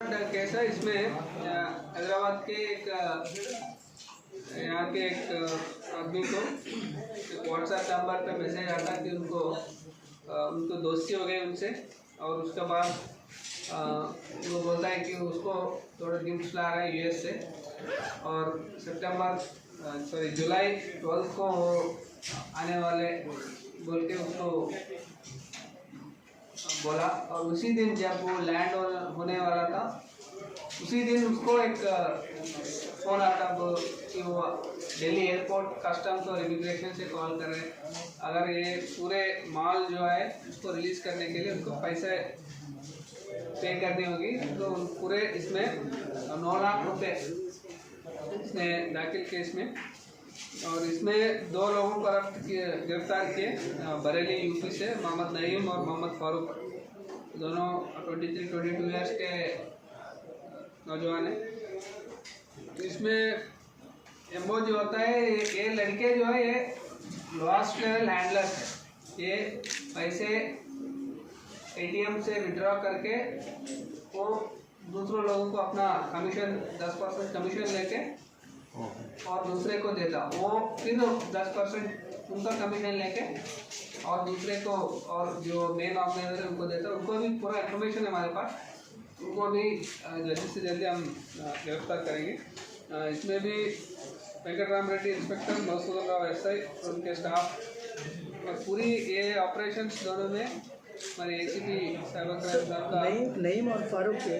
Case है इसमें हैदराबाद के एक यहाँ के एक आदमी को व्हाट्सएप नंबर पे मैसेज आता कि उनको दोस्ती हो गई उनसे। और उसके बाद वो बोलता है कि उसको थोड़ा गिफ्ट ला रहा है यूएस से। और जुलाई 12 को आने वाले बोल के उसको बोला। और उसी दिन जब वो लैंड होने वाला था उसी दिन उसको एक फ़ोन आता कि वो दिल्ली एयरपोर्ट कस्टम्स और इमिग्रेशन से कॉल कर रहे हैं। अगर ये पूरे माल जो है उसको रिलीज़ करने के लिए उनको पैसे पे करनी होगी। तो पूरे इसमें 9 लाख रुपए इसने दाखिल किए इसमें। और इसमें 2 लोगों को गिरफ्तार किए बरेली यूपी से, मोहम्मद नईम और मोहम्मद फारूक। दोनों 23-22 ईयर्स के नौजवान है। इसमें एमओ जो होता है ये लड़के जो है ये लॉस्ट लेवल हैंडलर्स है। ये पैसे एटीएम से विड्रॉ करके वो दूसरों लोगों को अपना कमीशन 10% कमीशन लेके और दूसरे को देता। वो फिर 10% उनका कमीशन लेके और दूसरे को और जो मेन ऑर्गेनाइजर उनको देता। उनको भी पूरा इन्फॉर्मेशन है हमारे पास। उनको भी जल्दी से जल्दी हम गिरफ्तार करेंगे। इसमें भी वेंकटराम रेड्डी इंस्पेक्टर, मधुसूदन राव एसआई और उनके स्टाफ और पूरी ये ऑपरेशंस दोनों में हमारे एसीपी साइबर क्राइम नईम और फारूक के